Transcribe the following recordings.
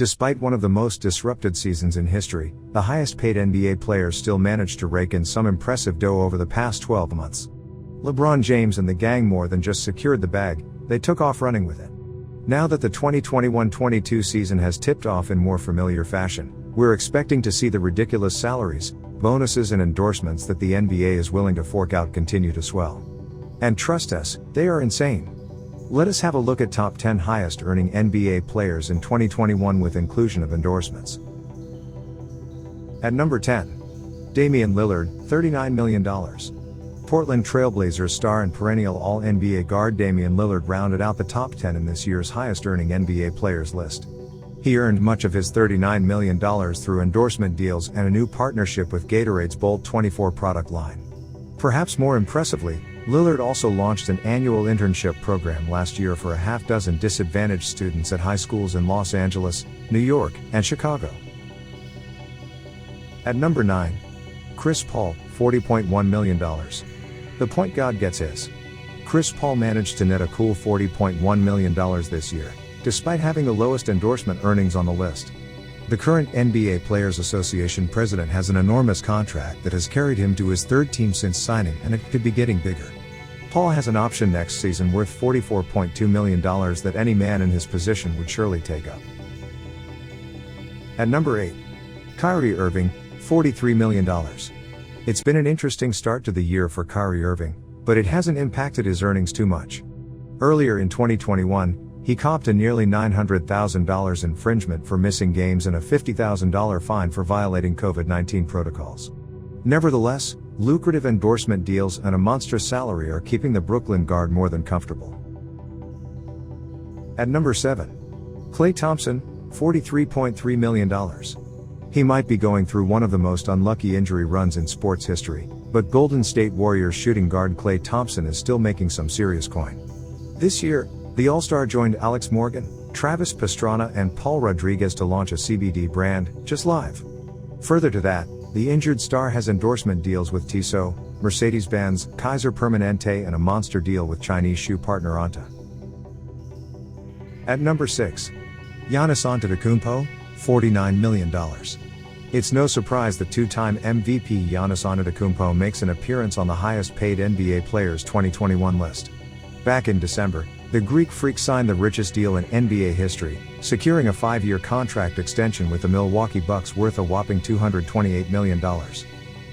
Despite one of the most disrupted seasons in history, the highest paid NBA players still managed to rake in some impressive dough over the past 12 months. LeBron James and the gang more than just secured the bag, they took off running with it. Now that the 2021-22 season has tipped off in more familiar fashion, we're expecting to see the ridiculous salaries, bonuses and endorsements that the NBA is willing to fork out continue to swell. And trust us, they are insane. Let us have a look at top 10 highest earning NBA players in 2021 with inclusion of endorsements. At number 10. Damian Lillard, $39 million. Portland Trail Blazers star and perennial All-NBA guard Damian Lillard rounded out the top 10 in this year's highest earning NBA players list. He earned much of his $39 million through endorsement deals and a new partnership with Gatorade's Bolt 24 product line. Perhaps more impressively, Lillard also launched an annual internship program last year for a half-dozen disadvantaged students at high schools in Los Angeles, New York, and Chicago. At number 9. Chris Paul, $40.1 million. The point God gets his. Chris Paul managed to net a cool $40.1 million this year, despite having the lowest endorsement earnings on the list. The current NBA Players Association president has an enormous contract that has carried him to his third team since signing, and it could be getting bigger. Paul has an option next season worth $44.2 million that any man in his position would surely take up. At number 8. Kyrie Irving, $43 million. It's been an interesting start to the year for Kyrie Irving, but it hasn't impacted his earnings too much. Earlier in 2021, he copped a nearly $900,000 infringement for missing games and a $50,000 fine for violating COVID-19 protocols. Nevertheless, lucrative endorsement deals and a monstrous salary are keeping the Brooklyn guard more than comfortable. At number 7. Klay Thompson, $43.3 million. He might be going through one of the most unlucky injury runs in sports history, but Golden State Warriors shooting guard Klay Thompson is still making some serious coin. This year, the All-Star joined Alex Morgan, Travis Pastrana and Paul Rodriguez to launch a CBD brand, Just Live. Further to that, the injured star has endorsement deals with Tissot, Mercedes-Benz, Kaiser Permanente and a monster deal with Chinese shoe partner Anta. At number 6. Giannis Antetokounmpo, $49 million. It's no surprise that two-time MVP Giannis Antetokounmpo makes an appearance on the highest paid NBA players 2021 list. Back in December, the Greek freak signed the richest deal in NBA history, securing a 5-year contract extension with the Milwaukee Bucks worth a whopping $228 million.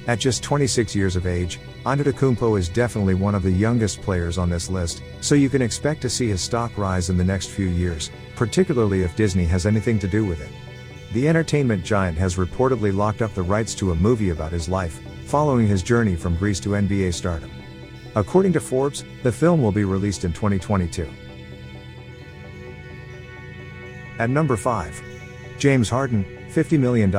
At just 26 years of age, Antetokounmpo is definitely one of the youngest players on this list, so you can expect to see his stock rise in the next few years, particularly if Disney has anything to do with it. The entertainment giant has reportedly locked up the rights to a movie about his life, following his journey from Greece to NBA stardom. According to Forbes, the film will be released in 2022. At number 5. James Harden, $50 million.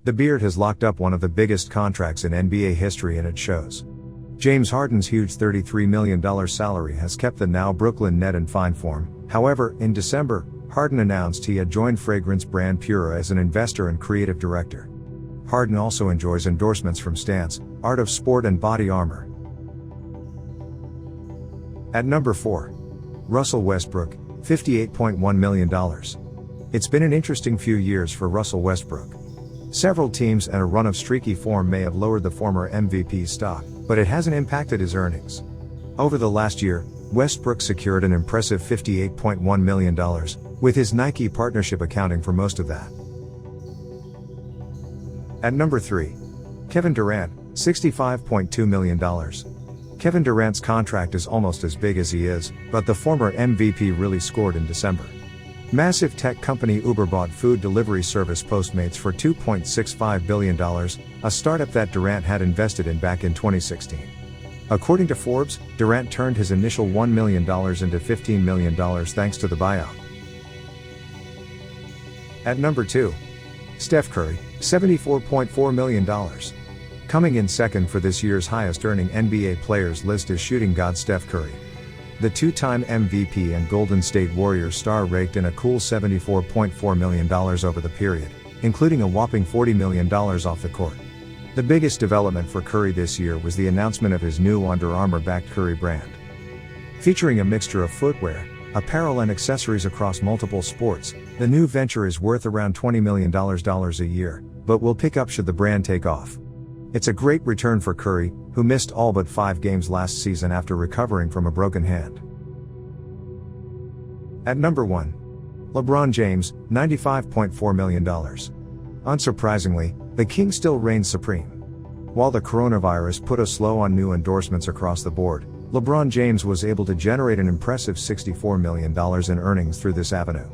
The Beard has locked up one of the biggest contracts in NBA history and it shows. James Harden's huge $33 million salary has kept the now Brooklyn Net in fine form. However, in December, Harden announced he had joined fragrance brand Pura as an investor and creative director. Harden also enjoys endorsements from Stance, Art of Sport and Body Armor. At number 4. Russell Westbrook, $58.1 million. It's been an interesting few years for Russell Westbrook. Several teams and a run of streaky form may have lowered the former MVP's stock, but it hasn't impacted his earnings. Over the last year, Westbrook secured an impressive $58.1 million, with his Nike partnership accounting for most of that. At number 3. Kevin Durant, $65.2 million. Kevin Durant's contract is almost as big as he is, but the former MVP really scored in December. Massive tech company Uber bought food delivery service Postmates for $2.65 billion, a startup that Durant had invested in back in 2016. According to Forbes, Durant turned his initial $1 million into $15 million thanks to the buyout. At number 2. Steph Curry, $74.4 million. Coming in second for this year's highest earning NBA players list is shooting god Steph Curry. The two-time MVP and Golden State Warriors star raked in a cool $74.4 million over the period, including a whopping $40 million off the court. The biggest development for Curry this year was the announcement of his new Under Armour-backed Curry brand. Featuring a mixture of footwear, apparel and accessories across multiple sports. The new venture is worth around $20 million a year, but will pick up should the brand take off. It's a great return for Curry, who missed all but 5 games last season after recovering from a broken hand. At number 1. LeBron James, $95.4 million. Unsurprisingly, the King still reigns supreme. While the coronavirus put a slow on new endorsements across the board, LeBron James was able to generate an impressive $64 million in earnings through this avenue.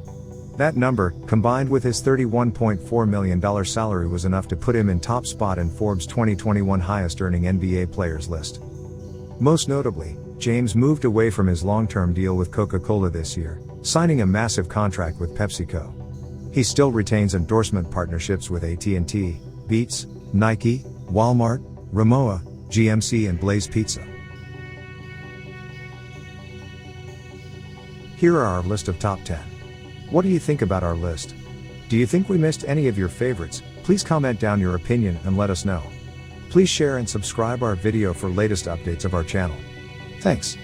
That number, combined with his $31.4 million salary, was enough to put him in top spot in Forbes' 2021 highest earning NBA players list. Most notably, James moved away from his long-term deal with Coca-Cola this year, signing a massive contract with PepsiCo. He still retains endorsement partnerships with AT&T, Beats, Nike, Walmart, Rimowa, GMC and Blaze Pizza. Here are our list of top 10. What do you think about our list? Do you think we missed any of your favorites? Please comment down your opinion and let us know. Please share and subscribe our video for latest updates of our channel. Thanks.